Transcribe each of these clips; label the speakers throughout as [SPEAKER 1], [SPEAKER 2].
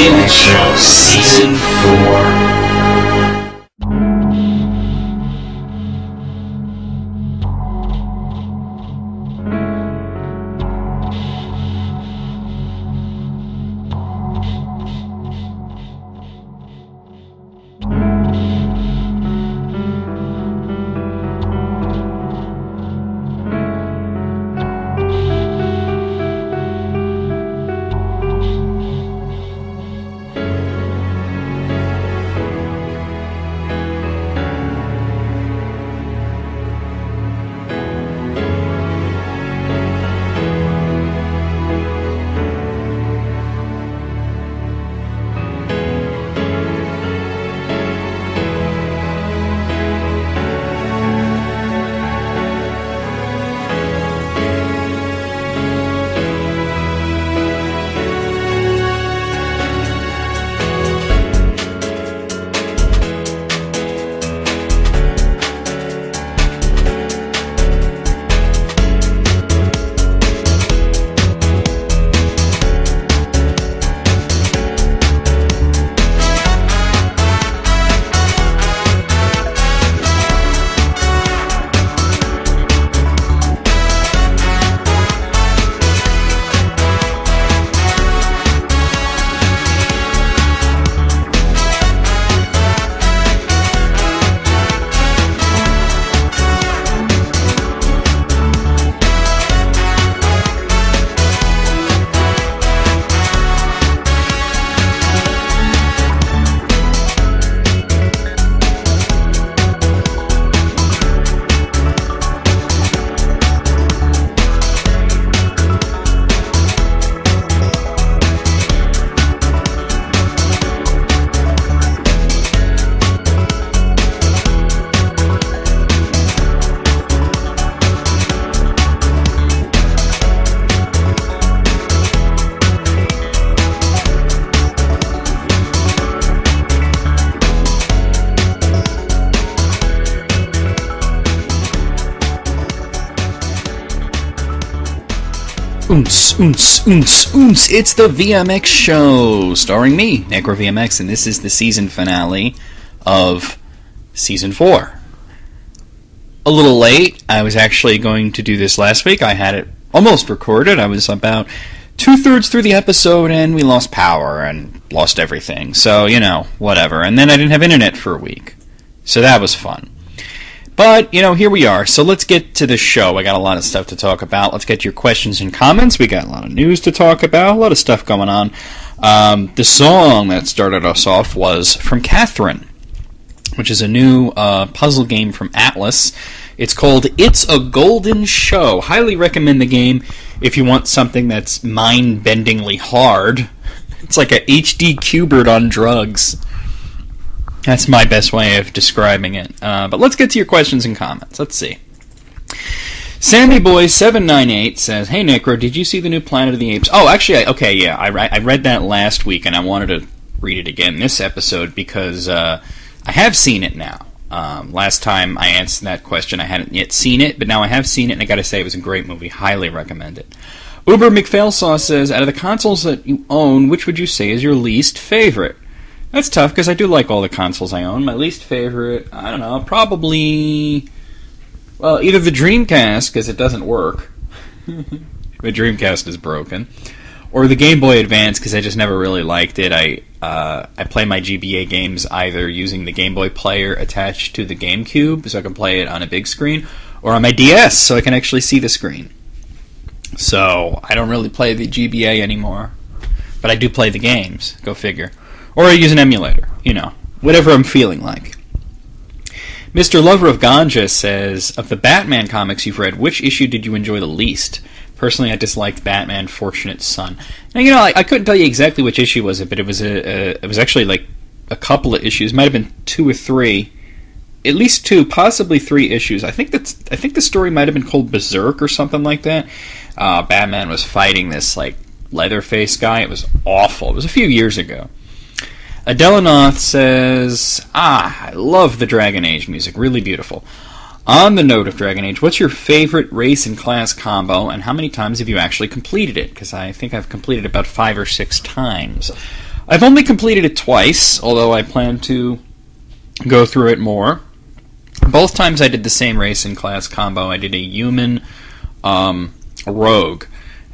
[SPEAKER 1] VMX Show Season 4.
[SPEAKER 2] It's the VMX Show, starring me, Necro VMX, and this is the season finale of Season 4. A little late. I was actually going to do this last week. I had it almost recorded. I was about 2/3 through the episode, and we lost power and lost everything. So, whatever. And then I didn't have internet for a week. So that was fun. But, here we are. So let's get to the show. I got a lot of stuff to talk about. Let's get your questions and comments. We got a lot of news to talk about. A lot of stuff going on. The song that started us off was from Catherine, which is a new puzzle game from Atlas. It's called It's a Golden Show. Highly recommend the game if you want something that's mind-bendingly hard. It's like a HD Cubert on drugs. That's my best way of describing it. But let's get to your questions and comments. Let's see. SammyBoy798 says, "Hey Necro, did you see the new Planet of the Apes?" Oh, actually, I read that last week, and I wanted to read it again this episode because I have seen it now. Last time I answered that question, I hadn't yet seen it, but now I have seen it, and I gotta say it was a great movie. Highly recommend it. Uber McPhailsaw says, "Out of the consoles that you own, which would you say is your least favorite?" That's tough, because I do like all the consoles I own. My least favorite, I don't know, probably, well, either the Dreamcast, because it doesn't work. The Dreamcast is broken. Or the Game Boy Advance, because I just never really liked it. I play my GBA games either using the Game Boy player attached to the GameCube, so I can play it on a big screen, or on my DS, so I can actually see the screen. So, I don't really play the GBA anymore. But I do play the games, go figure. Or I use an emulator, whatever I'm feeling like. Mr. Lover of Ganja says, "Of the Batman comics you've read, which issue did you enjoy the least?" Personally, I disliked Batman Fortunate Son. Now, I couldn't tell you exactly which issue was it, but it was actually like a couple of issues. Might have been 2 or 3. At least 2, possibly 3 issues. I think the story might have been called Berserk or something like that. Batman was fighting this like Leatherface guy. It was awful. It was a few years ago. Adelanoth says, I love the Dragon Age music. Really beautiful. On the note of Dragon Age, what's your favorite race and class combo, and how many times have you actually completed it? Because I think I've completed it about 5 or 6 times. I've only completed it twice, although I plan to go through it more. Both times I did the same racing class combo. I did a human rogue.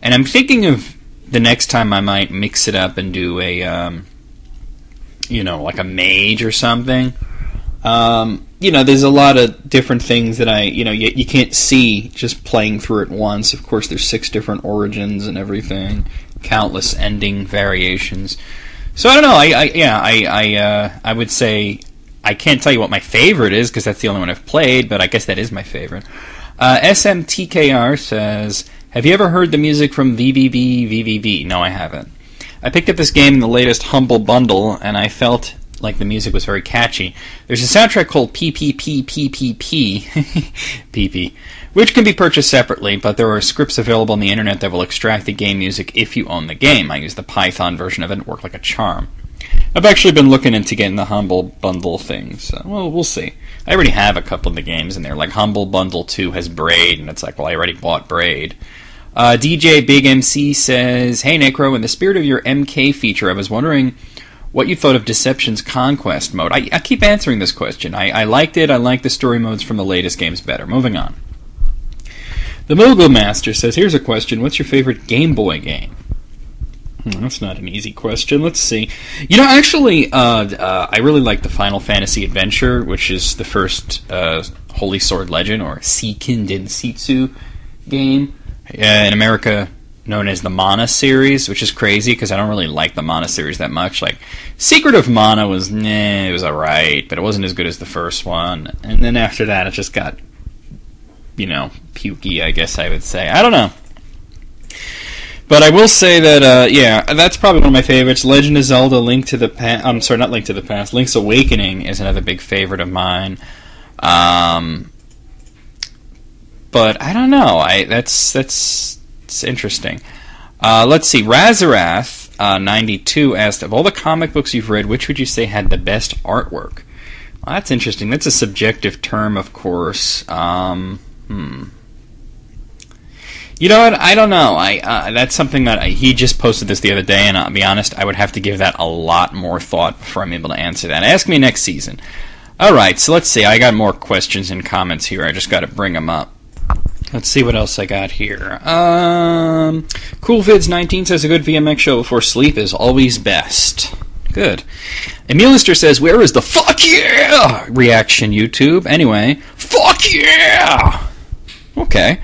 [SPEAKER 2] And I'm thinking of the next time I might mix it up and do a, like a mage or something. There's a lot of different things that you can't see just playing through it once. Of course, there's 6 different origins and everything, countless ending variations. So I don't know. I would say I can't tell you what my favorite is because that's the only one I've played, but I guess that is my favorite. SMTKR says, have you ever heard the music from VVV? No, I haven't. I picked up this game in the latest Humble Bundle, and I felt like the music was very catchy. There's a soundtrack called PP, which can be purchased separately, but there are scripts available on the internet that will extract the game music if you own the game. I used the Python version of it, and it worked like a charm. I've actually been looking into getting the Humble Bundle thing, so we'll see. I already have a couple of the games in there, like Humble Bundle 2 has Braid, and it's like, well, I already bought Braid. DJ Big MC says, hey Necro, in the spirit of your MK feature, I was wondering what you thought of Deception's Conquest mode. I keep answering this question. I liked it. I like the story modes from the latest games better. Moving on. The Mogul Master says, here's a question. What's your favorite Game Boy game? That's not an easy question. Let's see. Actually, I really like the Final Fantasy Adventure, which is the first Holy Sword Legend, or Seiken Densetsu game. In America, known as the Mana series, which is crazy because I don't really like the Mana series that much. Like, Secret of Mana was, it was alright, but it wasn't as good as the first one. And then after that, it just got, pukey, I guess I would say. I don't know. But I will say that, that's probably one of my favorites. Legend of Zelda, Link to the Past. I'm sorry, not Link to the Past. Link's Awakening is another big favorite of mine. But I don't know. That's interesting. Let's see. Razarath 92 asked, of all the comic books you've read, which would you say had the best artwork? Well, that's interesting. That's a subjective term, of course. You know what? I don't know. That's something that he just posted this the other day, and I'll be honest, I would have to give that a lot more thought before I'm able to answer that. Ask me next season. All right, so let's see. I got more questions and comments here. I just got to bring them up. Let's see what else I got here. CoolVids19 says a good VMX show before sleep is always best. Good. Emilister says, where is the fuck yeah reaction, YouTube? Anyway, fuck yeah! Okay.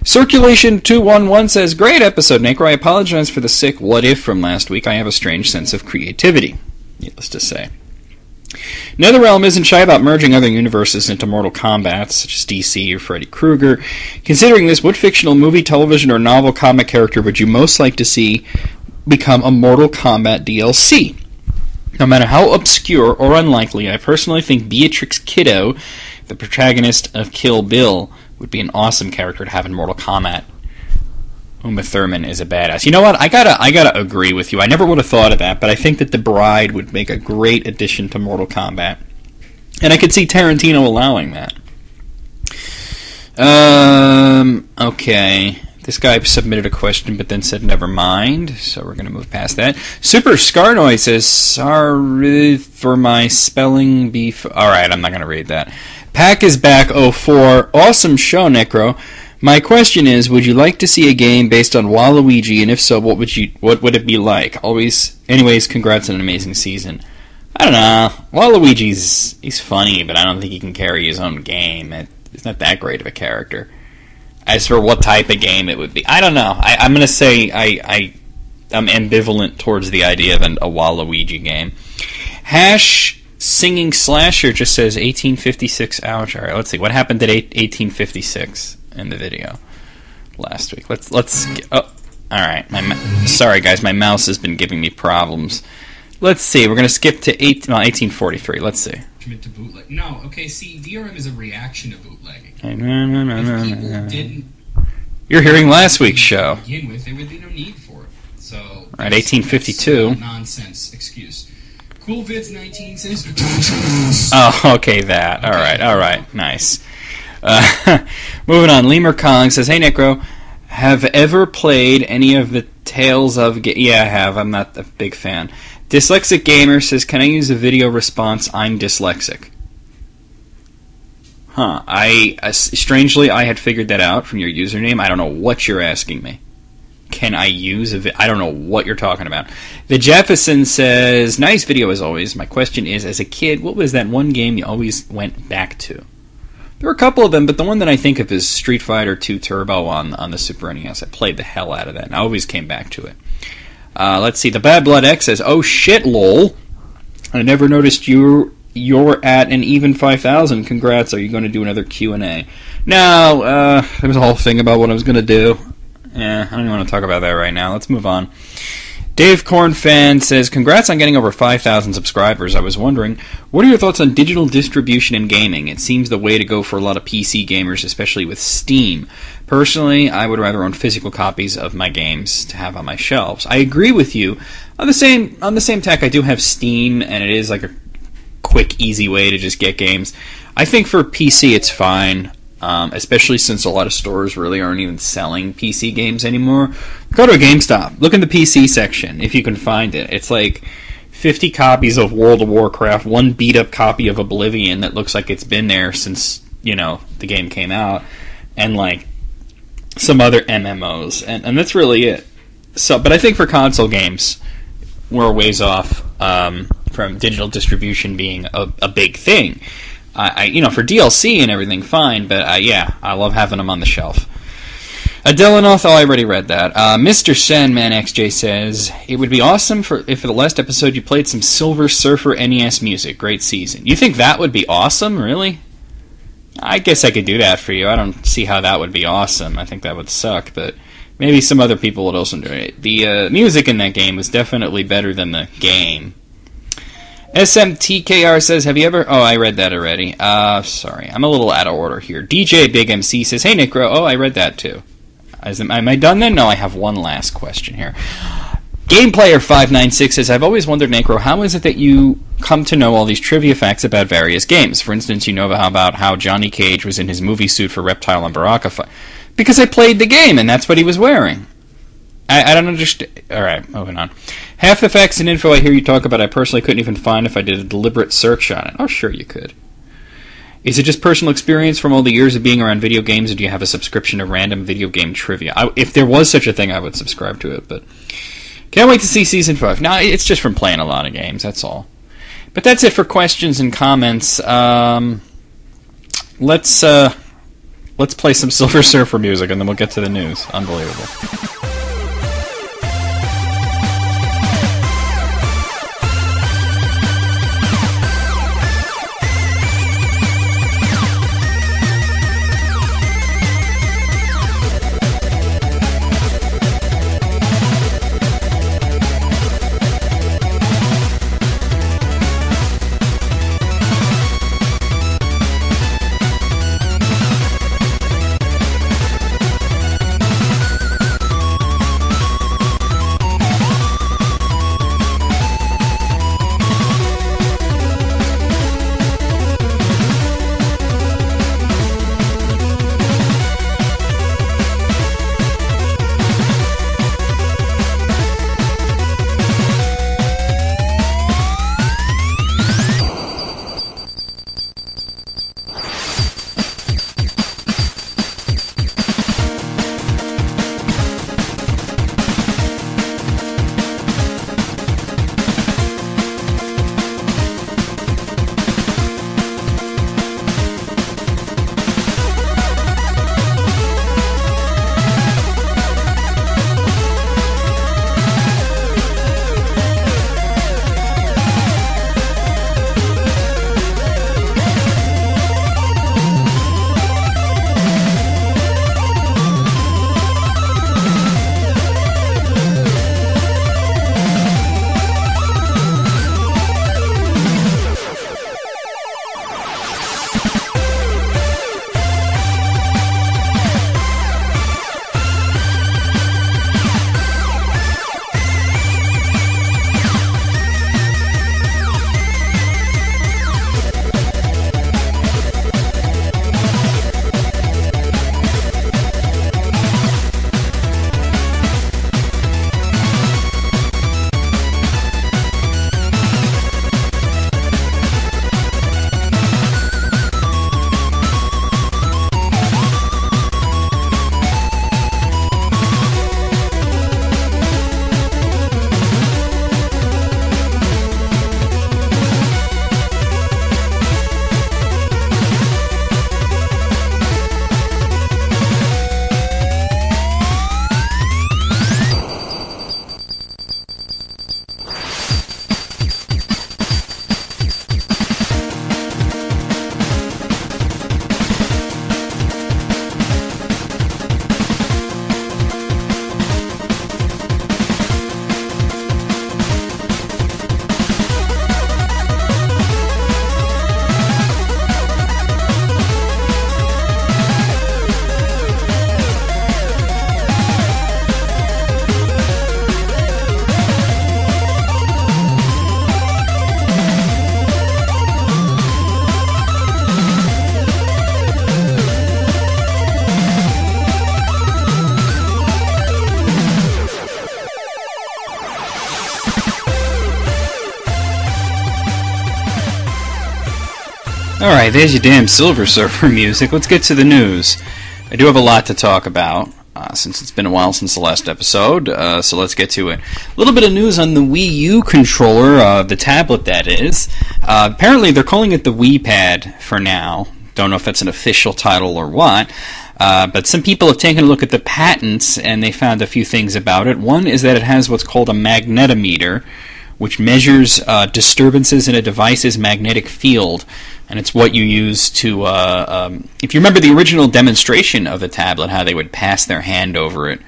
[SPEAKER 2] Circulation 211 says, great episode, Necro. I apologize for the sick what if from last week. I have a strange sense of creativity, needless to say. NetherRealm isn't shy about merging other universes into Mortal Kombat, such as DC or Freddy Krueger. Considering this, what fictional movie, television, or novel comic character would you most like to see become a Mortal Kombat DLC? No matter how obscure or unlikely, I personally think Beatrix Kiddo, the protagonist of Kill Bill, would be an awesome character to have in Mortal Kombat. Uma Thurman is a badass. You know what? I gotta agree with you. I never would have thought of that, but I think that the Bride would make a great addition to Mortal Kombat. And I could see Tarantino allowing that. Okay. This guy submitted a question but then said never mind, so we're going to move past that. Super Scarnoy says, sorry for my spelling beef. Alright, I'm not going to read that. Pack is back 04. Awesome show, Necro. My question is, would you like to see a game based on Waluigi, and if so, what would it be like? Anyways, congrats on an amazing season. I don't know. Waluigi's funny, but I don't think he can carry his own game. It's not that great of a character. As for what type of game it would be, I don't know. I'm going to say I'm ambivalent towards the idea of a Waluigi game. Hash Singing Slasher just says 1856. Ouch. All right, let's see. What happened at 1856 in the video last week? Let's. Oh, all right. Sorry, guys. My mouse has been giving me problems. Let's see. We're going to skip to 1843. Let's see.
[SPEAKER 1] To bootleg. No, okay, see, DRM is a reaction to bootlegging. If people didn't...
[SPEAKER 2] You're hearing last week's show.
[SPEAKER 1] To begin with, there would be no need for it. So...
[SPEAKER 2] Right, 1852.
[SPEAKER 1] Nonsense excuse. CoolVids19 says...
[SPEAKER 2] Oh, okay, that. Okay. All right, nice. Moving on, Lemur Kong says, hey, Necro, have ever played any of the Tales of... Yeah, I have. I'm not a big fan. Dyslexic Gamer says, can I use a video response? I'm dyslexic. Huh. Strangely, I had figured that out from your username. I don't know what you're asking me. Can I use I don't know what you're talking about. The Jefferson says, nice video as always. My question is, as a kid, what was that one game you always went back to? There were a couple of them, but the one that I think of is Street Fighter 2 Turbo on the Super NES. I played the hell out of that, and I always came back to it. Let's see. The Bad Blood X says, oh shit, lol. I never noticed you're at an even 5,000. Congrats. Are you going to do another Q&A? No, there was a whole thing about what I was going to do. I don't even want to talk about that right now. Let's move on. Dave Cornfan says, congrats on getting over 5,000 subscribers. I was wondering, what are your thoughts on digital distribution in gaming? It seems the way to go for a lot of PC gamers, especially with Steam. Personally, I would rather own physical copies of my games to have on my shelves. I agree with you. On the same tack, I do have Steam, and it is like a quick, easy way to just get games. I think for PC it's fine. Especially since a lot of stores really aren't even selling PC games anymore. Go to a GameStop. Look in the PC section if you can find it. It's like 50 copies of World of Warcraft, one beat-up copy of Oblivion that looks like it's been there since, the game came out, and like some other MMOs. And that's really it. So, but I think for console games, we're a ways off from digital distribution being a big thing. For DLC and everything, fine, but I love having them on the shelf. Adelanoth, I already read that. Mr. Sandman XJ says, it would be awesome if for the last episode you played some Silver Surfer NES music. Great season. You think that would be awesome, really? I guess I could do that for you. I don't see how that would be awesome. I think that would suck, but maybe some other people would also enjoy it. The music in that game was definitely better than the game. SMTKR says, have you ever... Oh, I read that already. Sorry. I'm a little out of order here. DJ Big MC says, hey, Necro. Oh, I read that too. Am I done then? No, I have one last question here. GamePlayer596 says, I've always wondered, Necro, how is it that you come to know all these trivia facts about various games? For instance, you know about how Johnny Cage was in his movie suit for Reptile and Baraka. Because I played the game, and that's what he was wearing. I don't understand. Alright, moving on. Half the facts and info I hear you talk about I personally couldn't even find if I did a deliberate search on it. Oh, sure you could. Is it just personal experience from all the years of being around video games, or do you have a subscription to random video game trivia? If there was such a thing, I would subscribe to it, but... Can't wait to see Season 5. No, it's just from playing a lot of games, that's all. But that's it for questions and comments. Let's play some Silver Surfer music, and then we'll get to the news. Unbelievable. Alright, there's your damn Silver Surfer music. Let's get to the news. I do have a lot to talk about, since it's been a while since the last episode, so let's get to it. A little bit of news on the Wii U controller, the tablet that is. Apparently they're calling it the Wii Pad for now. Don't know if that's an official title or what. But some people have taken a look at the patents, and they found a few things about it. One is that it has what's called a magnetometer, which measures disturbances in a device's magnetic field, and it's what you use to, if you remember the original demonstration of the tablet, how they would pass their hand over it,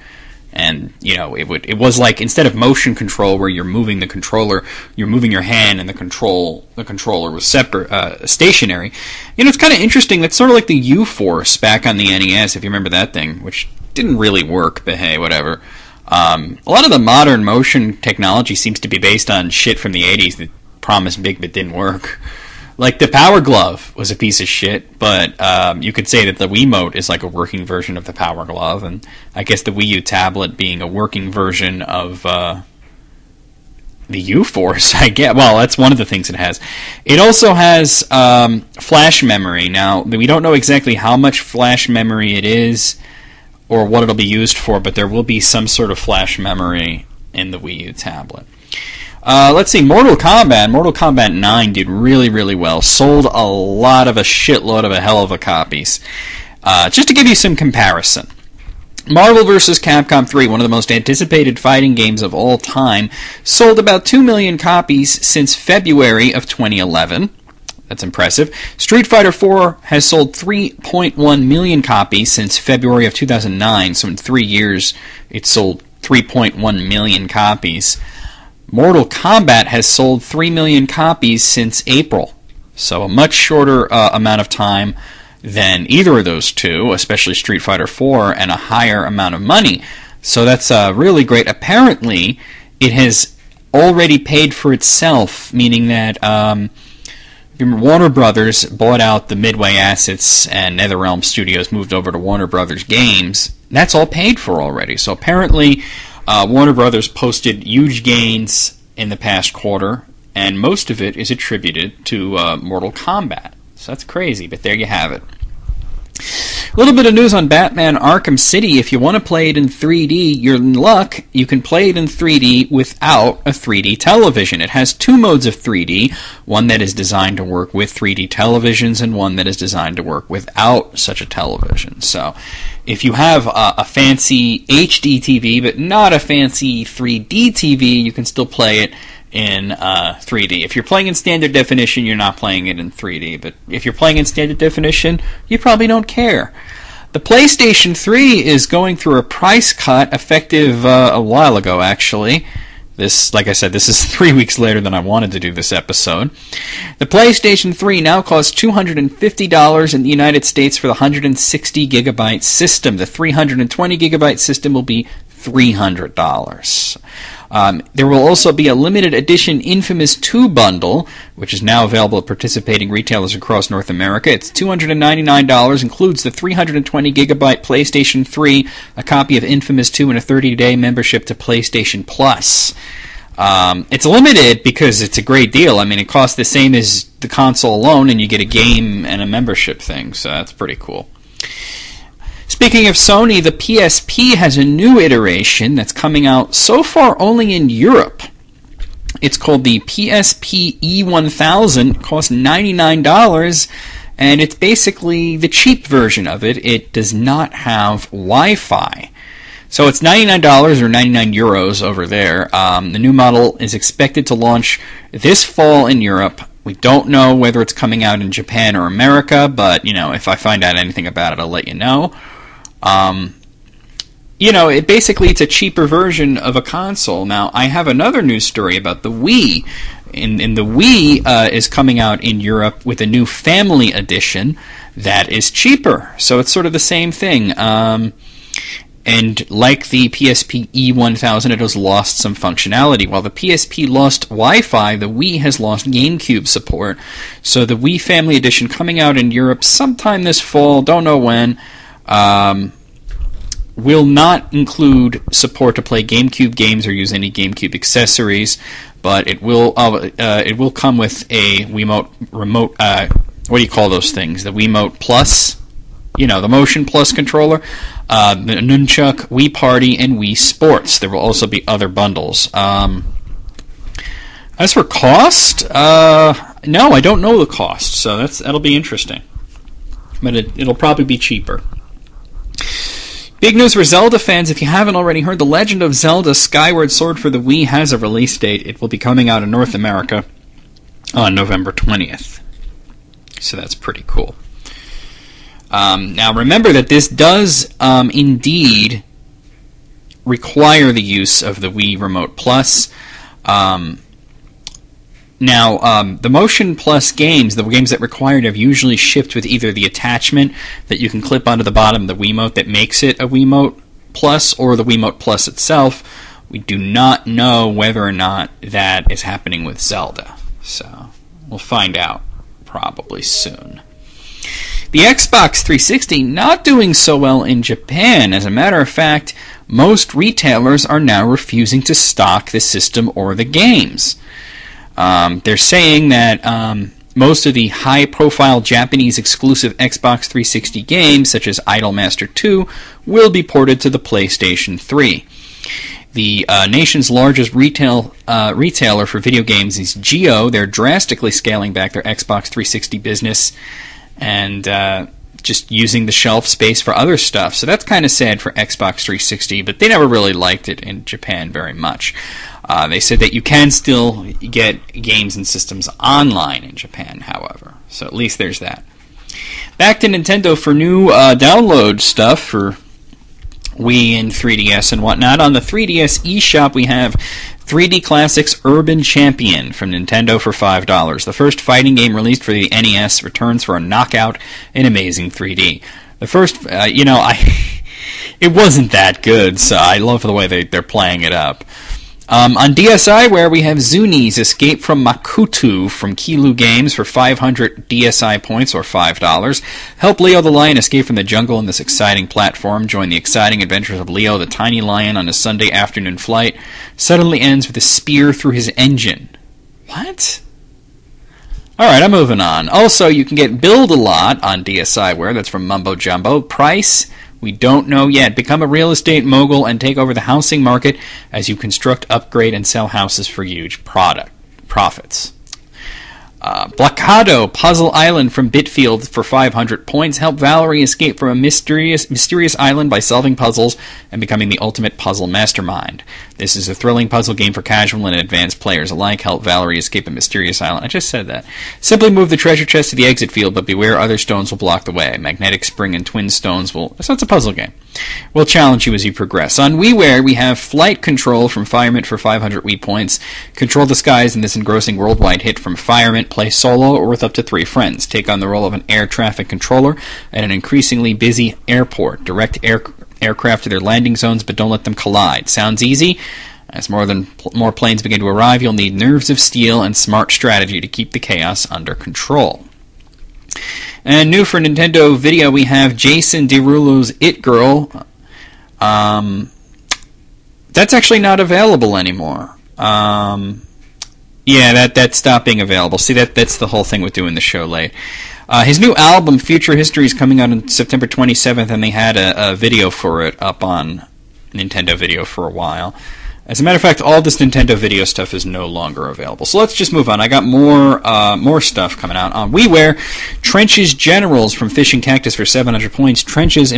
[SPEAKER 2] and, you know, it was like, instead of motion control where you're moving the controller, you're moving your hand and the controller was separate, stationary. You know, it's kind of interesting. That's sort of like the U-Force back on the NES, if you remember that thing, which didn't really work, but hey, whatever. A lot of the modern motion technology seems to be based on shit from the 80s that promised big but didn't work. Like the Power Glove was a piece of shit, but you could say that the Wiimote is like a working version of the Power Glove, and I guess the Wii U tablet being a working version of the U-Force, I guess. Well, that's one of the things it has. It also has flash memory. Now, we don't know exactly how much flash memory it is, or what it'll be used for, but there will be some sort of flash memory in the Wii U tablet. Let's see, Mortal Kombat 9 did really, really well. Sold a shitload of a hell of a copies. Just to give you some comparison. Marvel vs. Capcom 3, one of the most anticipated fighting games of all time, sold about 2 million copies since February of 2011. That's impressive. Street Fighter 4 has sold 3.1 million copies since February of 2009, so in 3 years it sold 3.1 million copies. Mortal Kombat has sold 3 million copies since April, so a much shorter amount of time than either of those two, especially Street Fighter 4, and a higher amount of money. So that's really great. Apparently, it has already paid for itself, meaning that Warner Brothers bought out the Midway assets and NetherRealm Studios moved over to Warner Brothers Games. That's all paid for already. So apparently Warner Brothers posted huge gains in the past quarter, and most of it is attributed to Mortal Kombat. So that's crazy, but there you have it. A little bit of news on Batman Arkham City. If you want to play it in 3D, you're in luck. You can play it in 3D without a 3D television. It has two modes of 3D, one that is designed to work with 3D televisions and one that is designed to work without such a television. So if you have a fancy HD TV but not a fancy 3D TV, you can still play it in 3D. If you're playing in standard definition, you're not playing it in 3D, but if you're playing in standard definition, you probably don't care. The PlayStation 3 is going through a price cut effective a while ago, actually. This, like I said, this is 3 weeks later than I wanted to do this episode. The PlayStation 3 now costs $250 in the United States for the 160 gigabyte system. The 320 gigabyte system will be $300. There will also be a limited edition Infamous 2 bundle, which is now available at participating retailers across North America. It's $299, includes the 320 gigabyte PlayStation 3, a copy of Infamous 2, and a 30-day membership to PlayStation Plus. It's limited because it's a great deal. I mean, it costs the same as the console alone, and you get a game and a membership thing, so that's pretty cool. Speaking of Sony, the PSP has a new iteration that's coming out so far only in Europe. It's called the PSP E1000. It costs $99, and it's basically the cheap version of it. It does not have Wi-Fi. So it's $99 or 99 euros over there. The new model is expected to launch this fall in Europe. We don't know whether it's coming out in Japan or America, but, you know, if I find out anything about it, I'll let you know. You know, it's a cheaper version of a console. Now, I have another news story about the Wii. In the Wii is coming out in Europe with a new family edition that is cheaper. So it's sort of the same thing. And like the PSP E1000, it has lost some functionality. While the PSP lost Wi-Fi, the Wii has lost GameCube support. So the Wii Family Edition coming out in Europe sometime this fall, don't know when, will not include support to play GameCube games or use any GameCube accessories, but it will come with a remote what do you call those things? The Wiimote Plus, the Motion Plus controller, the Nunchuk, Wii Party, and Wii Sports. There will also be other bundles. As for cost, no, I don't know the cost, so that'll be interesting. But it'll probably be cheaper. Big news for Zelda fans. If you haven't already heard, The Legend of Zelda Skyward Sword for the Wii has a release date. It will be coming out in North America on November 20th. So that's pretty cool. Now remember that this does indeed require the use of the Wii Remote Plus. The Motion Plus games, the games that require it, have usually shipped with either the attachment that you can clip onto the bottom of the Wiimote that makes it a Wiimote Plus, or the Wiimote Plus itself. We do not know whether or not that is happening with Zelda. So we'll find out probably soon. The Xbox 360 not doing so well in Japan. As a matter of fact, most retailers are now refusing to stock the system or the games. They're saying that most of the high-profile Japanese-exclusive Xbox 360 games, such as Idolmaster 2, will be ported to the PlayStation 3. The nation's largest retailer for video games is Geo. They're drastically scaling back their Xbox 360 business and just using the shelf space for other stuff. So that's kind of sad for Xbox 360, but they never really liked it in Japan very much. They said that you can still get games and systems online in Japan, however. So at least there's that. Back to Nintendo for new download stuff for Wii and 3DS and whatnot. On the 3DS eShop, we have 3D Classics Urban Champion from Nintendo for $5. The first fighting game released for the NES returns for a knockout in amazing 3D. The first, it wasn't that good, so I love the way they're playing it up. On DSi, where we have Zuni's Escape from Makutu from Kilu Games for 500 DSi points, or $5. Help Leo the Lion escape from the jungle in this exciting platform. Join the exciting adventures of Leo the tiny lion on a Sunday afternoon flight. Suddenly ends with a spear through his engine. What? Alright, I'm moving on. Also, you can get Build-A-Lot on DSiWare. That's from Mumbo Jumbo. Price? We don't know yet. Become a real estate mogul and take over the housing market as you construct, upgrade, and sell houses for huge profits. Blocado Puzzle Island from Bitfield for 500 points. Help Valerie escape from a mysterious island by solving puzzles and becoming the ultimate puzzle mastermind. This is a thrilling puzzle game for casual and advanced players alike. Help Valerie escape a mysterious island. I just said that. Simply move the treasure chest to the exit field, but beware other stones will block the way. Magnetic spring and twin stones will... So it's a puzzle game. We'll challenge you as you progress. On WiiWare, we have Flight Control from Firemint for 500 Wii points. Control the skies in this engrossing worldwide hit from Firemint. Play solo or with up to 3 friends. Take on the role of an air traffic controller at an increasingly busy airport. Direct aircraft to their landing zones, but don't let them collide. Sounds easy? As more planes begin to arrive, you'll need nerves of steel and smart strategy to keep the chaos under control. And new for Nintendo Video, we have Jason Derulo's It Girl. That's actually not available anymore. Yeah, that stopped being available. See, that's the whole thing with doing the show late. His new album, Future History, is coming out on September 27th, and they had a video for it up on Nintendo Video for a while. As a matter of fact, all this Nintendo Video stuff is no longer available. So let's just move on. I got more stuff coming out. On WiiWare, Trenches Generals from Fishing Cactus for 700 points. Trenches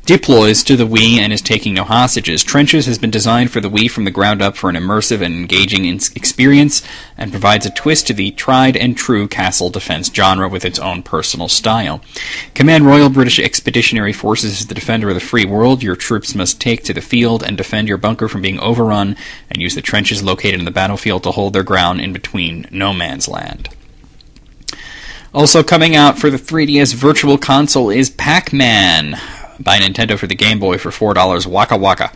[SPEAKER 2] deploys to the Wii and is taking no hostages. Trenches has been designed for the Wii from the ground up for an immersive and engaging experience and provides a twist to the tried and true castle defense genre with its own personal style. Command Royal British Expeditionary Forces is the defender of the free world. Your troops must take to the field and defend your bunker from being overrun and use the trenches located in the battlefield to hold their ground in between no man's land. Also coming out for the 3DS Virtual Console is Pac-Man by Nintendo for the Game Boy for $4. Waka Waka.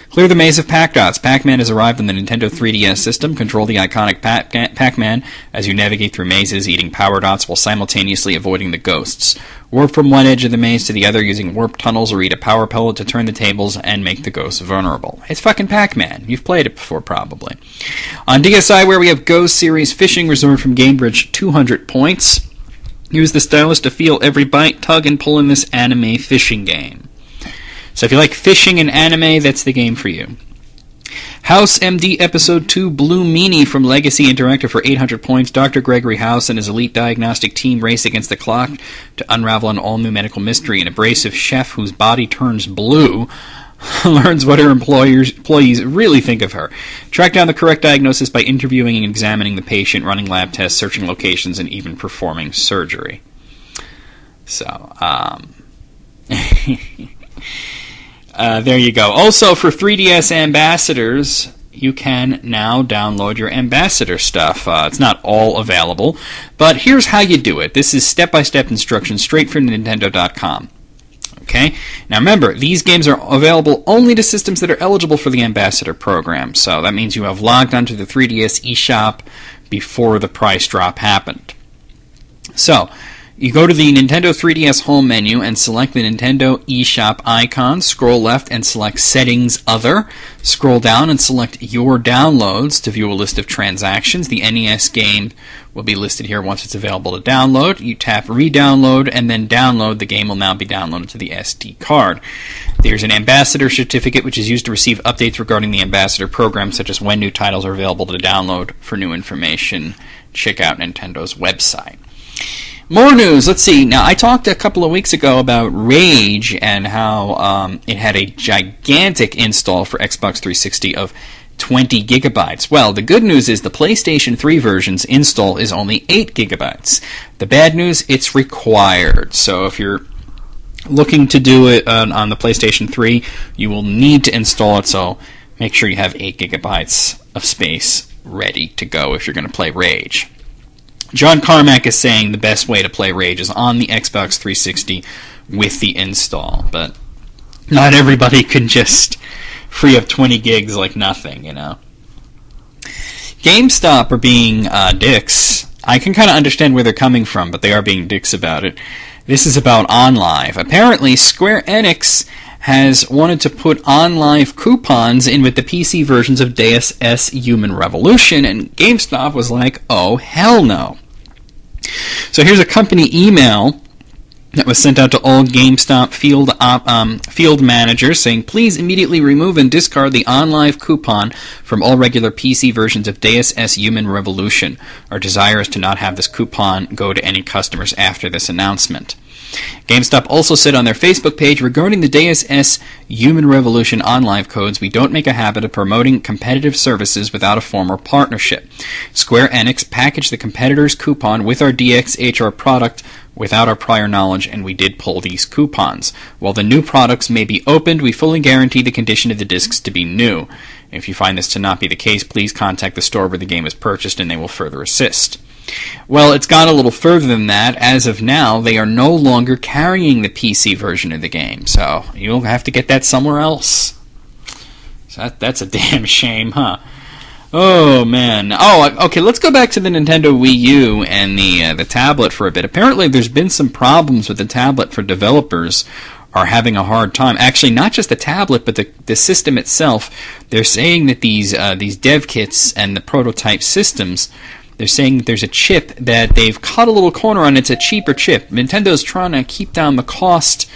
[SPEAKER 2] Clear the maze of Pac-Dots. Pac-Man has arrived on the Nintendo 3DS system. Control the iconic Pac-Man as you navigate through mazes, eating power dots while simultaneously avoiding the ghosts. Warp from one edge of the maze to the other using warp tunnels or eat a power pellet to turn the tables and make the ghosts vulnerable. It's fucking Pac-Man. You've played it before, probably. On DSi, where we have Go Series Fishing Resort from Gamebridge, 200 points. Use the stylus to feel every bite, tug, and pull in this anime fishing game. So if you like fishing and anime, that's the game for you. House MD Episode 2 Blue Meanie from Legacy Interactive for 800 points. Dr. Gregory House and his elite diagnostic team race against the clock to unravel an all-new medical mystery. An abrasive chef whose body turns blue learns what her employees really think of her. Track down the correct diagnosis by interviewing and examining the patient, running lab tests, searching locations, and even performing surgery. So, there you go. Also, for 3DS ambassadors, you can now download your ambassador stuff. It's not all available, but here's how you do it. This is step-by-step instructions straight from Nintendo.com. Okay? Now remember, these games are available only to systems that are eligible for the ambassador program, so that means you have logged onto the 3DS eShop before the price drop happened. So, you go to the Nintendo 3DS home menu and select the Nintendo eShop icon, scroll left and select Settings Other, scroll down and select Your Downloads to view a list of transactions. The NES game will be listed here once it's available to download. You tap Re-Download and then Download. The game will now be downloaded to the SD card. There's an Ambassador Certificate which is used to receive updates regarding the Ambassador program, such as when new titles are available to download. For new information, check out Nintendo's website. More news. Let's see. Now, I talked a couple of weeks ago about Rage and how it had a gigantic install for Xbox 360 of 20 gigabytes. Well, the good news is the PlayStation 3 version's install is only 8 gigabytes. The bad news, it's required. So if you're looking to do it on the PlayStation 3, you will need to install it, so make sure you have 8 gigabytes of space ready to go if you're going to play Rage. John Carmack is saying the best way to play Rage is on the Xbox 360 with the install, but not everybody can just free up 20 gigs like nothing, you know. GameStop are being dicks. I can kind of understand where they're coming from, but they are being dicks about it. This is about OnLive. Apparently, Square Enix has wanted to put OnLive coupons in with the PC versions of Deus Ex Human Revolution, and GameStop was like, oh, hell no. So here's a company email that was sent out to all GameStop field managers saying, please immediately remove and discard the OnLive coupon from all regular PC versions of Deus Ex Human Revolution. Our desire is to not have this coupon go to any customers after this announcement. GameStop also said on their Facebook page, regarding the Deus Ex Human Revolution OnLive codes, we don't make a habit of promoting competitive services without a formal partnership. Square Enix packaged the competitor's coupon with our DXHR product without our prior knowledge, and we did pull these coupons. While the new products may be opened, we fully guarantee the condition of the discs to be new. If you find this to not be the case, please contact the store where the game is purchased and they will further assist. Well, it's gone a little further than that. As of now, they are no longer carrying the PC version of the game, so you'll have to get that somewhere else. So that's a damn shame, huh? Oh, man. Oh, okay, let's go back to the Nintendo Wii U and the tablet for a bit. Apparently, there's been some problems with the tablet for developers are having a hard time. Actually, not just the tablet, but the system itself. They're saying that these dev kits and the prototype systems, they're saying that there's a chip that they've cut a little corner on. It's a cheaper chip. Nintendo's trying to keep down the cost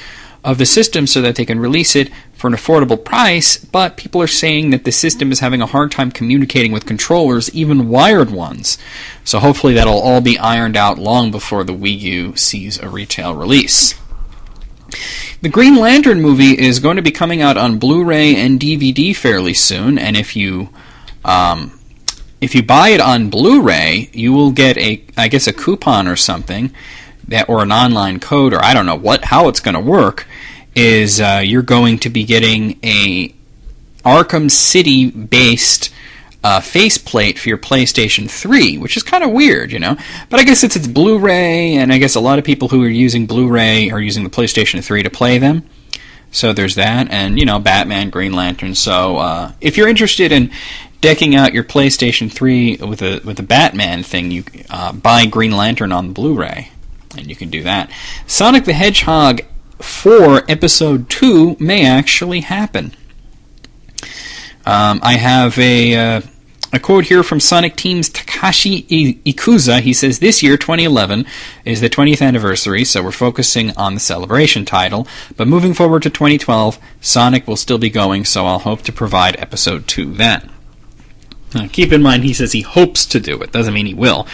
[SPEAKER 2] of the system so that they can release it for an affordable price, but people are saying that the system is having a hard time communicating with controllers, even wired ones. So hopefully that'll all be ironed out long before the Wii U sees a retail release. The Green Lantern movie is going to be coming out on Blu-ray and DVD fairly soon, and if you buy it on Blu-ray, you will get a coupon or something, or an online code, or I don't know how it's going to work, is you're going to be getting a Arkham City-based faceplate for your PlayStation 3, which is kind of weird, you know. But I guess it's Blu-ray, and I guess a lot of people who are using Blu-ray are using the PlayStation 3 to play them. So there's that, and, you know, Batman, Green Lantern. So if you're interested in decking out your PlayStation 3 with a Batman thing, you buy Green Lantern on Blu-ray, and you can do that. Sonic the Hedgehog 4 Episode 2 may actually happen. I have A quote here from Sonic Team's Takashi Ikuza. He says, "This year, 2011, is the 20th anniversary, so we're focusing on the Celebration title. But moving forward to 2012, Sonic will still be going, so I'll hope to provide Episode 2 then." Now, keep in mind, he says he hopes to do it. Doesn't mean he will.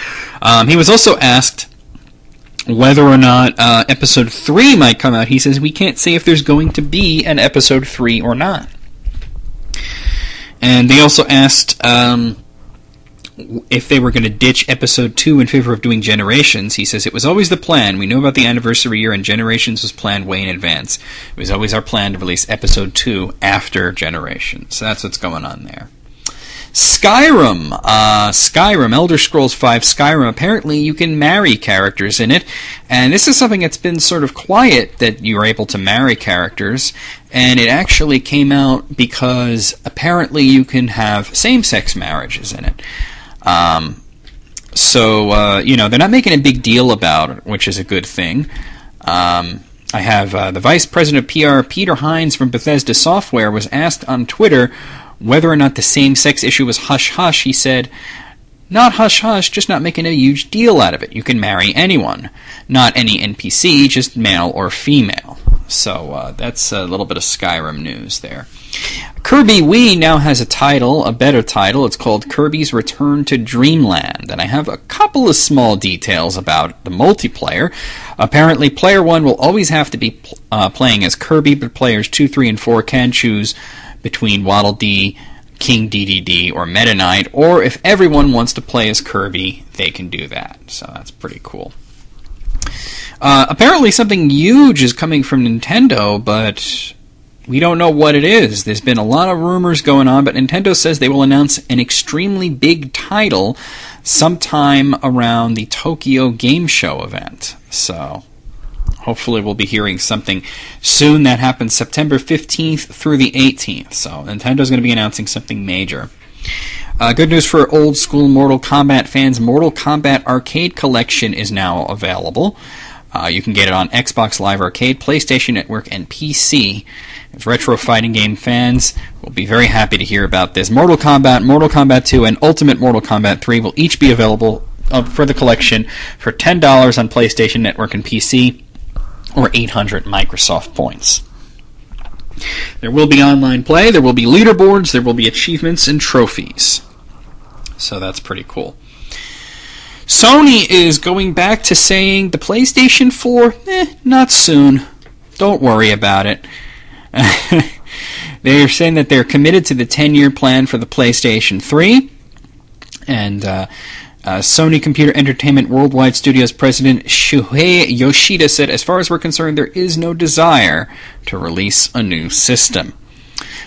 [SPEAKER 2] He was also asked whether or not Episode 3 might come out. He says, "We can't say if there's going to be an Episode 3 or not." And they also asked if they were going to ditch Episode 2 in favor of doing Generations. He says, "It was always the plan. We knew about the anniversary year, and Generations was planned way in advance. It was always our plan to release Episode 2 after Generations." So that's what's going on there. Skyrim, Elder Scrolls V Skyrim, apparently you can marry characters in it, and this is something that's been sort of quiet, that you're able to marry characters, and it actually came out because apparently you can have same-sex marriages in it. They're not making a big deal about it, which is a good thing. I have the Vice President of PR, Peter Hines from Bethesda Software, was asked on Twitter whether or not the same-sex issue was hush-hush. He said, "Not hush-hush, just not making a huge deal out of it. You can marry anyone. Not any NPC, just male or female." So that's a little bit of Skyrim news there. Kirby Wii now has a title, a better title. It's called Kirby's Return to Dreamland. And I have a couple of small details about the multiplayer. Apparently, Player 1 will always have to be playing as Kirby, but Players 2, 3, and 4 can choose between Waddle Dee, King Dedede, or Meta Knight, or if everyone wants to play as Kirby, they can do that. So that's pretty cool. Apparently something huge is coming from Nintendo, but we don't know what it is. There's been a lot of rumors going on, but Nintendo says they will announce an extremely big title sometime around the Tokyo Game Show event. So hopefully we'll be hearing something soon. That happens September 15th through the 18th. So Nintendo's going to be announcing something major. Good news for old school Mortal Kombat fans. Mortal Kombat Arcade Collection is now available. You can get it on Xbox Live Arcade, PlayStation Network, and PC. If retro fighting game fans will be very happy to hear about this. Mortal Kombat 2, and Ultimate Mortal Kombat 3 will each be available for the collection for $10 on PlayStation Network and PC, or 800 Microsoft points. There will be online play, there will be leaderboards, there will be achievements and trophies. So that's pretty cool. Sony is going back to saying the PlayStation 4, not soon. Don't worry about it. They're saying that they're committed to the 10-year plan for the PlayStation 3. And Sony Computer Entertainment Worldwide Studios President Shuhei Yoshida said, "As far as we're concerned, there is no desire to release a new system."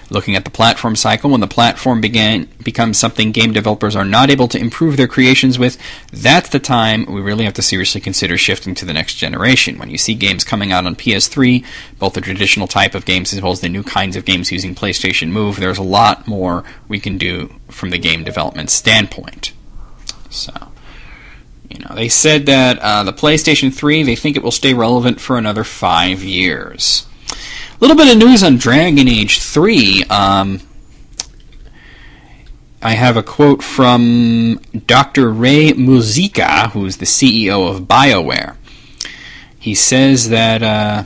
[SPEAKER 2] Looking at the platform cycle, when the platform becomes something game developers are not able to improve their creations with, that's the time we really have to seriously consider shifting to the next generation. When you see games coming out on PS3, both the traditional type of games as well as the new kinds of games using PlayStation Move, there's a lot more we can do from the game development standpoint. So, they said that the PlayStation 3, they think it will stay relevant for another 5 years. A little bit of news on Dragon Age 3. I have a quote from Dr. Ray Muzica, who's the CEO of BioWare. He says that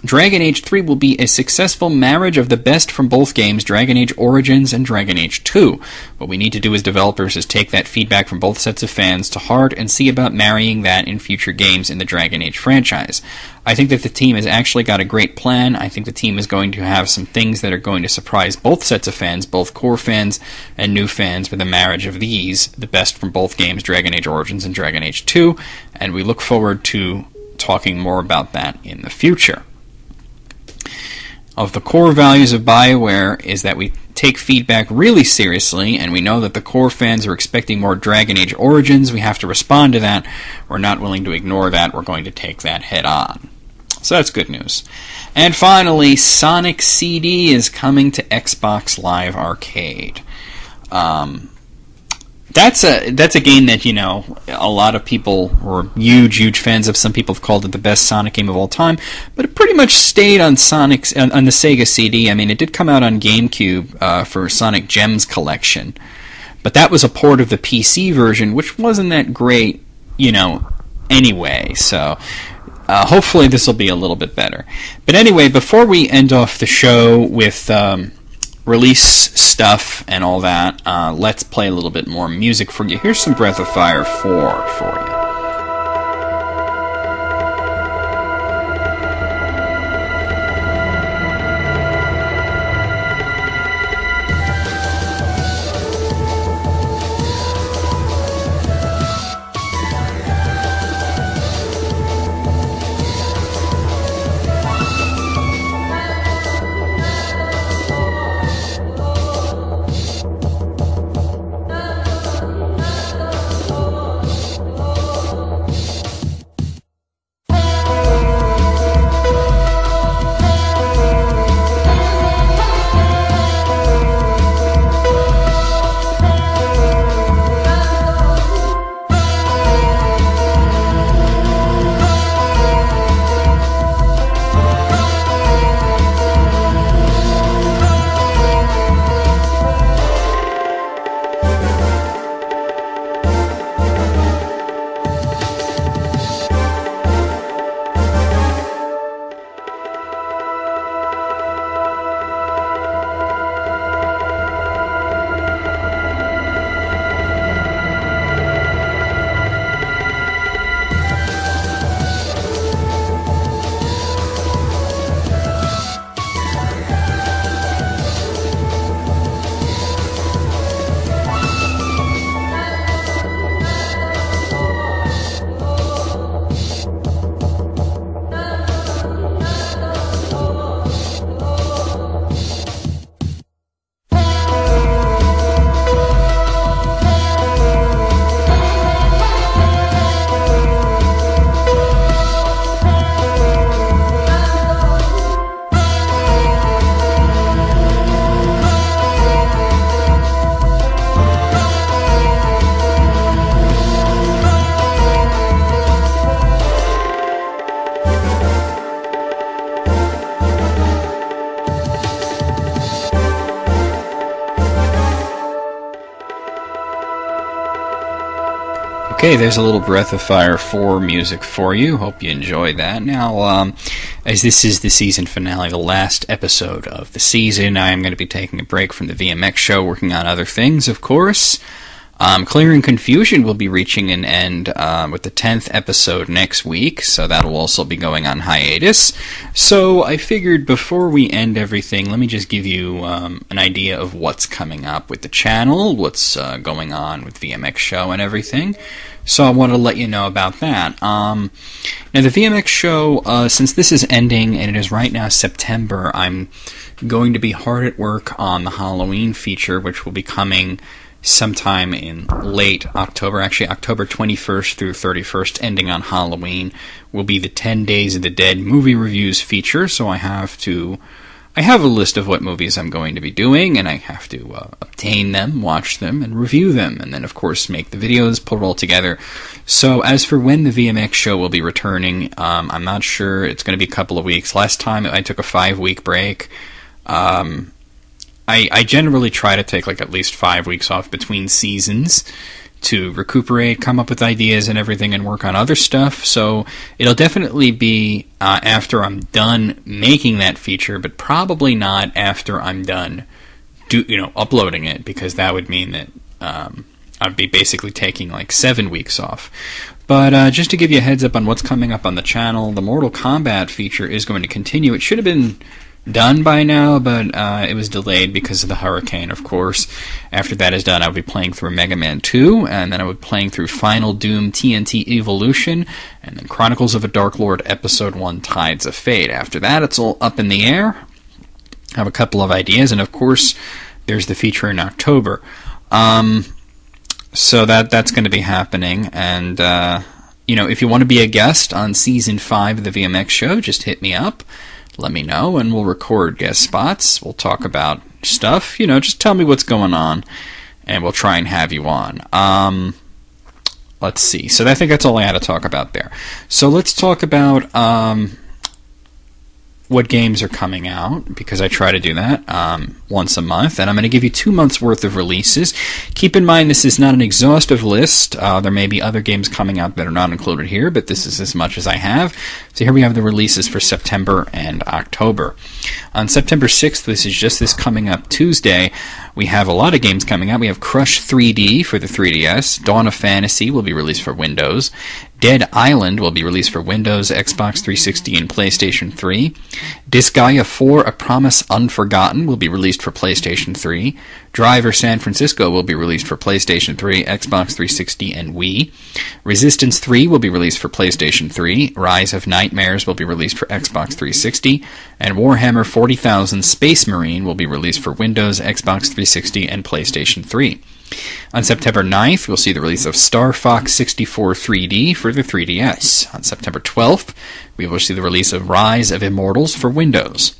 [SPEAKER 2] Dragon Age 3 will be a successful marriage of the best from both games, Dragon Age Origins and Dragon Age 2. What we need to do as developers is take that feedback from both sets of fans to heart and see about marrying that in future games in the Dragon Age franchise. I think that the team has actually got a great plan. I think the team is going to have some things that are going to surprise both sets of fans, both core fans and new fans, with a marriage of these, the best from both games, Dragon Age Origins and Dragon Age 2, and we look forward to talking more about that in the future. Of the core values of BioWare is that we take feedback really seriously, and we know that the core fans are expecting more Dragon Age Origins. We have to respond to that. We're not willing to ignore that. We're going to take that head on. So that's good news. And finally, Sonic CD is coming to Xbox Live Arcade. That's a game that, a lot of people were huge fans of. Some people have called it the best Sonic game of all time, but it pretty much stayed on the Sega CD. I mean, it did come out on GameCube for Sonic Gems Collection, But that was a port of the PC version, which wasn't that great, anyway. So hopefully this will be a little bit better. But anyway, before we end off the show with release stuff and all that, let's play a little bit more music for you. Here's some Breath of Fire 4 for you. Okay, there's a little Breath of Fire 4 music for you. Hope you enjoyed that. Now, as this is the season finale, the last episode of the season, I am going to be taking a break from the VMX show, working on other things, of course. Clearing Confusion will be reaching an end with the 10th episode next week, so that will also be going on hiatus. So I figured before we end everything, let me just give you an idea of what's coming up with the channel, what's going on with VMX show and everything. So I wanted to let you know about that. Now the VMX show, since this is ending and it is right now September, I'm going to be hard at work on the Halloween feature, which will be coming sometime in late October, actually October 21st through 31st, ending on Halloween, will be the 10 Days of the Dead movie reviews feature, so I have a list of what movies I'm going to be doing, and I have to obtain them, watch them, and review them, and then of course make the videos, put it all together. So as for when the VMX show will be returning, I'm not sure. It's going to be a couple of weeks. Last time I took a 5-week break. I generally try to take like at least 5 weeks off between seasons to recuperate, come up with ideas and everything, and work on other stuff. So it'll definitely be after I'm done making that feature, but probably not after I'm done uploading it, because that would mean that I'd be basically taking like 7 weeks off. But just to give you a heads up on what's coming up on the channel, the Mortal Kombat feature is going to continue. It should have been done by now, but it was delayed because of the hurricane, of course. After that is done, I'll be playing through Mega Man 2, and then I will be playing through Final Doom TNT Evolution, and then Chronicles of a Dark Lord Episode 1 Tides of Fate. After that, it's all up in the air. I have a couple of ideas, and of course, there's the feature in October. So that's going to be happening, and if you want to be a guest on Season 5 of the VMX show, just hit me up. Let me know, and we'll record guest spots. We'll talk about stuff. Just tell me what's going on, and we'll try and have you on. Let's see. So I think that's all I had to talk about there. So let's talk about what games are coming out, because I try to do that once a month, and I'm going to give you 2 months worth of releases. Keep in mind this is not an exhaustive list. There may be other games coming out that are not included here, but this is as much as I have. So here we have the releases for September and October. On September 6th, this is just this coming up Tuesday, we have a lot of games coming out. We have Crush 3D for the 3DS. Dawn of Fantasy will be released for Windows. Dead Island will be released for Windows, Xbox 360, and PlayStation 3. Disgaea 4: A Promise Unforgotten will be released for PlayStation 3. Driver San Francisco will be released for PlayStation 3, Xbox 360, and Wii. Resistance 3 will be released for PlayStation 3. Rise of Nightmares will be released for Xbox 360. And Warhammer 40,000 Space Marine will be released for Windows, Xbox 360, and PlayStation 3. On September 9th, we'll see the release of Star Fox 64 3D for the 3DS. On September 12th, we will see the release of Rise of Immortals for Windows.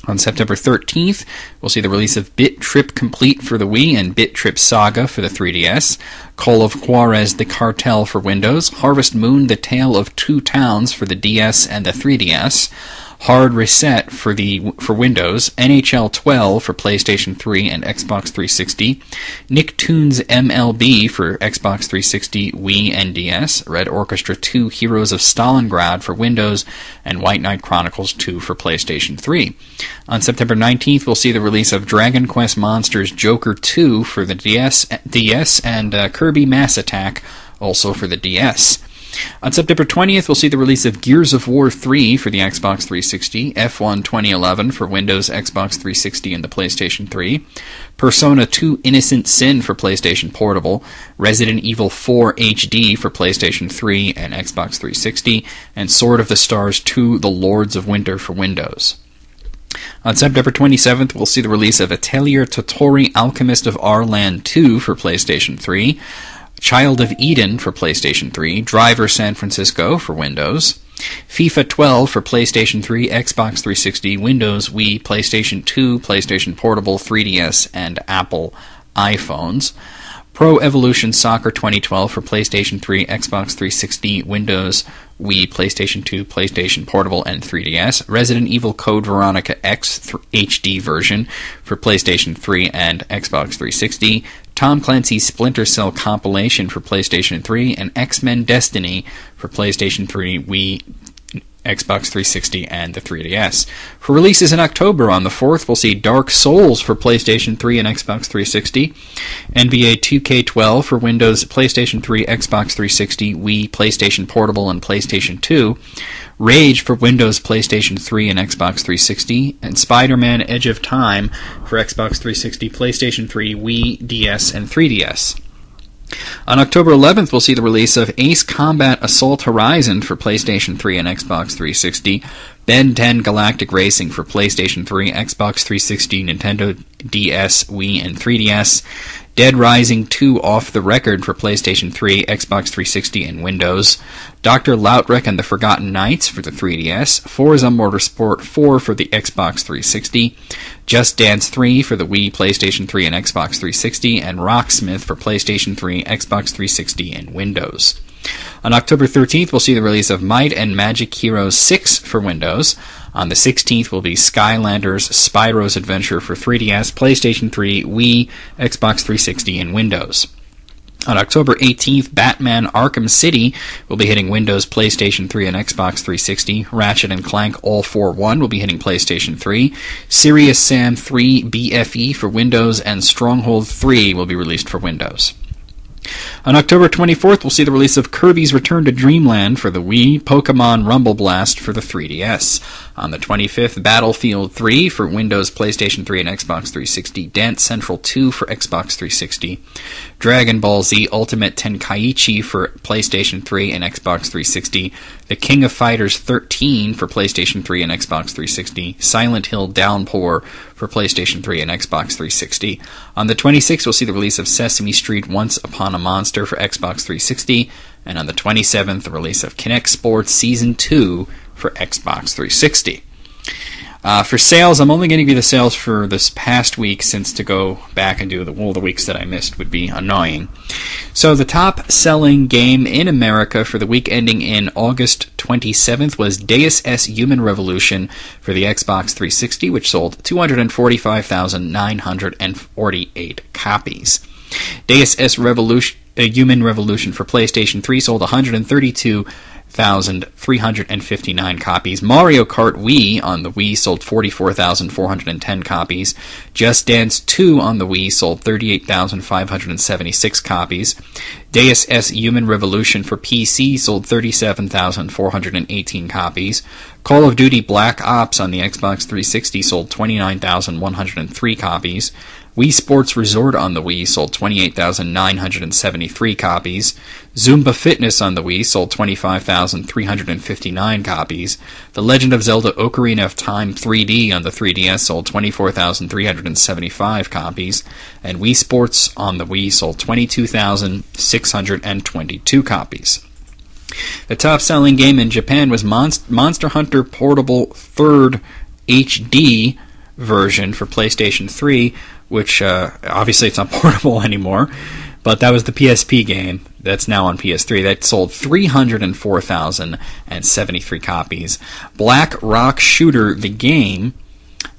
[SPEAKER 2] On September 13th, we'll see the release of Bit Trip Complete for the Wii and Bit Trip Saga for the 3DS, Call of Juarez The Cartel for Windows, Harvest Moon The Tale of Two Towns for the DS and the 3DS, Hard Reset for Windows, NHL 12 for PlayStation 3 and Xbox 360, Nicktoons MLB for Xbox 360, Wii, and DS, Red Orchestra 2 Heroes of Stalingrad for Windows, and White Knight Chronicles 2 for PlayStation 3. On September 19th, we'll see the release of Dragon Quest Monsters Joker 2 for the DS and Kirby Mass Attack also for the DS. On September 20th, we'll see the release of Gears of War 3 for the Xbox 360, F1 2011 for Windows, Xbox 360, and the PlayStation 3, Persona 2 Innocent Sin for PlayStation Portable, Resident Evil 4 HD for PlayStation 3 and Xbox 360, and Sword of the Stars 2 The Lords of Winter for Windows. On September 27th, we'll see the release of Atelier Totori Alchemist of Arland 2 for PlayStation 3, Child of Eden for PlayStation 3, Driver San Francisco for Windows, FIFA 12 for PlayStation 3, Xbox 360, Windows, Wii, PlayStation 2, PlayStation Portable, 3DS, and Apple iPhones, Pro Evolution Soccer 2012 for PlayStation 3, Xbox 360, Windows, Wii, PlayStation 2, PlayStation Portable, and 3DS, Resident Evil Code Veronica X HD version for PlayStation 3 and Xbox 360, Tom Clancy's Splinter Cell compilation for PlayStation 3, and X-Men Destiny for PlayStation 3, Wii, Xbox 360, and the 3DS. For releases in October, on the 4th, we'll see Dark Souls for PlayStation 3 and Xbox 360, NBA 2K12 for Windows, PlayStation 3, Xbox 360, Wii, PlayStation Portable, and PlayStation 2, Rage for Windows, PlayStation 3, and Xbox 360, and Spider-Man Edge of Time for Xbox 360, PlayStation 3, Wii, DS, and 3DS. On October 11th, we'll see the release of Ace Combat Assault Horizon for PlayStation 3 and Xbox 360, Ben 10 Galactic Racing for PlayStation 3, Xbox 360, Nintendo DS, Wii, and 3DS, Dead Rising 2 Off the Record for PlayStation 3, Xbox 360, and Windows, Dr. Lautrec and the Forgotten Knights for the 3DS, Forza Motorsport 4 for the Xbox 360, Just Dance 3 for the Wii, PlayStation 3, and Xbox 360, and Rocksmith for PlayStation 3, Xbox 360, and Windows. On October 13th, we'll see the release of Might and Magic Heroes 6 for Windows. On the 16th will be Skylanders Spyro's Adventure for 3DS, PlayStation 3, Wii, Xbox 360, and Windows. On October 18th, Batman Arkham City will be hitting Windows, PlayStation 3, and Xbox 360. Ratchet & Clank All For One will be hitting PlayStation 3. Serious Sam 3 BFE for Windows, and Stronghold 3 will be released for Windows. On October 24th, we'll see the release of Kirby's Return to Dreamland for the Wii, Pokemon Rumble Blast for the 3DS. On the 25th, Battlefield 3 for Windows, PlayStation 3, and Xbox 360. Dance Central 2 for Xbox 360. Dragon Ball Z Ultimate Tenkaichi for PlayStation 3 and Xbox 360. The King of Fighters 13 for PlayStation 3 and Xbox 360. Silent Hill Downpour for PlayStation 3 and Xbox 360. On the 26th, we'll see the release of Sesame Street Once Upon a Monster for Xbox 360. And on the 27th, the release of Kinect Sports Season 2 for Xbox 360. For sales, I'm only going to give you the sales for this past week, since to go back and do all the weeks that I missed would be annoying. So the top-selling game in America for the week ending in August 27th was Deus Ex Human Revolution for the Xbox 360, which sold 245,948 copies. Deus Ex Human Revolution for PlayStation 3 sold 132,359 copies. Mario Kart Wii on the Wii sold 44,410 copies. Just Dance 2 on the Wii sold 38,576 copies. Deus Ex Human Revolution for PC sold 37,418 copies. Call of Duty Black Ops on the Xbox 360 sold 29,103 copies. Wii Sports Resort on the Wii sold 28,973 copies. Zumba Fitness on the Wii sold 25,359 copies. The Legend of Zelda Ocarina of Time 3D on the 3DS sold 24,375 copies. And Wii Sports on the Wii sold 22,622 copies. The top-selling game in Japan was Monster Hunter Portable 3rd HD version for PlayStation 3, which obviously it's not portable anymore, but that was the PSP game that's now on PS3. That sold 304,073 copies. Black Rock Shooter, the game,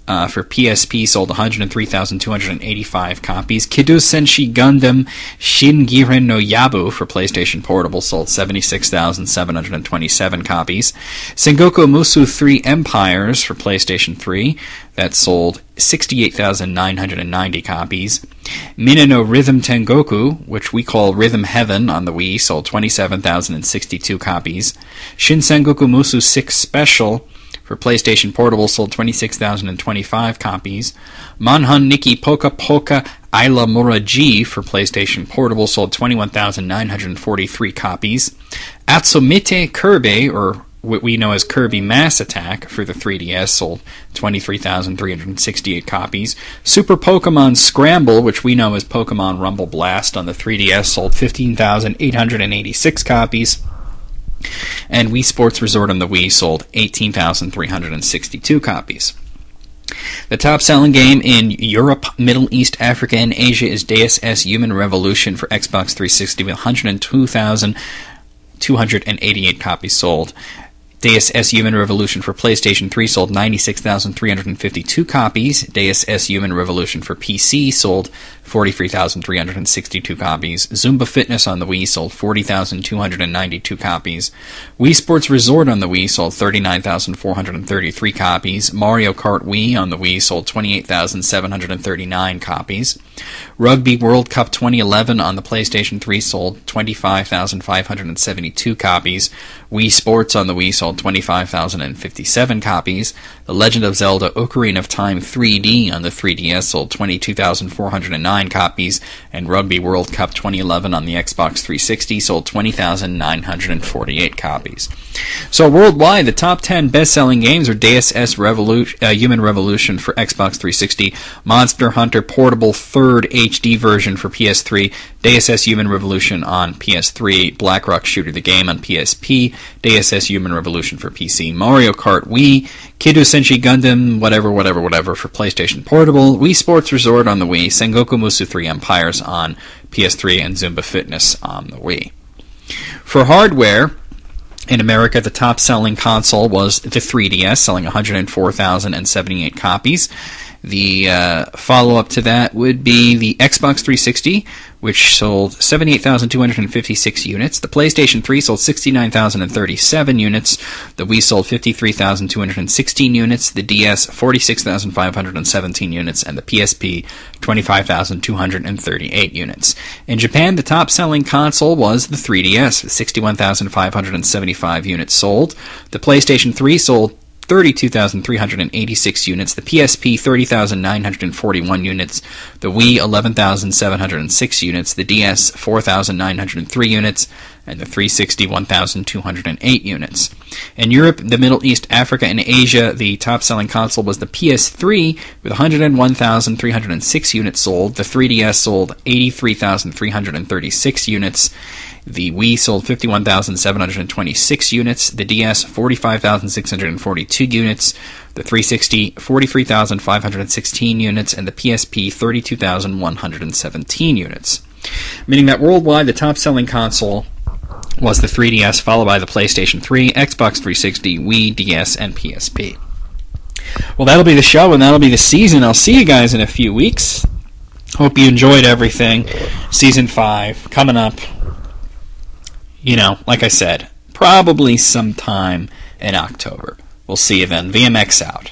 [SPEAKER 2] for PSP sold 103,285 copies. Kidou Senshi Gundam Shingiren no Yabu for PlayStation Portable sold 76,727 copies. Sengoku Musou 3 Empires for PlayStation 3, that sold 68,990 copies. Minano Rhythm Tengoku, which we call Rhythm Heaven on the Wii, sold 27,062 copies. Shin Sengoku Musou 6 Special for PlayStation Portable sold 26,025 copies. Manhunt Nikki Poka Poka Aila Muraji for PlayStation Portable sold 21,943 copies. Atsumite Kirby, or what we know as Kirby Mass Attack for the 3DS, sold 23,368 copies. Super Pokemon Scramble, which we know as Pokemon Rumble Blast on the 3DS, sold 15,886 copies. And Wii Sports Resort on the Wii sold 18,362 copies. The top-selling game in Europe, Middle East, Africa, and Asia is Deus Ex Human Revolution for Xbox 360 with 102,288 copies sold. Deus Ex Human Revolution for PlayStation 3 sold 96,352 copies. Deus Ex Human Revolution for PC sold 43,362 copies. Zumba Fitness on the Wii sold 40,292 copies. Wii Sports Resort on the Wii sold 39,433 copies. Mario Kart Wii on the Wii sold 28,739 copies. Rugby World Cup 2011 on the PlayStation 3 sold 25,572 copies. Wii Sports on the Wii sold 25,057 copies. The Legend of Zelda Ocarina of Time 3D on the 3DS sold 22,409 copies. And Rugby World Cup 2011 on the Xbox 360 sold 20,948 copies. So worldwide, the top 10 best-selling games are Deus Ex Human Revolution for Xbox 360, Monster Hunter Portable 3rd HD version for PS3, Deus Ex Human Revolution on PS3, Black Rock Shooter the game on PSP, Deus Ex Human Revolution for PC, Mario Kart Wii, Kidou Senshi Gundam, whatever for PlayStation Portable, Wii Sports Resort on the Wii, Sengoku Musou 3 Empires on PS3, and Zumba Fitness on the Wii. For hardware, in America, the top-selling console was the 3DS, selling 104,078 copies. The follow-up to that would be the Xbox 360, which sold 78,256 units. The PlayStation 3 sold 69,037 units. The Wii sold 53,216 units. The DS, 46,517 units. And the PSP, 25,238 units. In Japan, the top-selling console was the 3DS, with 61,575 units sold. The PlayStation 3 sold 32,386 units, the PSP 30,941 units, the Wii 11,706 units, the DS 4,903 units, and the 360 1,208 units. In Europe, the Middle East, Africa, and Asia, the top-selling console was the PS3 with 101,306 units sold. The 3DS sold 83,336 units. The Wii sold 51,726 units, the DS 45,642 units, the 360 43,516 units, and the PSP 32,117 units. Meaning that worldwide, the top-selling console was the 3DS, followed by the PlayStation 3, Xbox 360, Wii, DS, and PSP. Well, that'll be the show, and that'll be the season. I'll see you guys in a few weeks. Hope you enjoyed everything. Season 5, coming up. You know, like I said, probably sometime in October. We'll see you then. VMX out.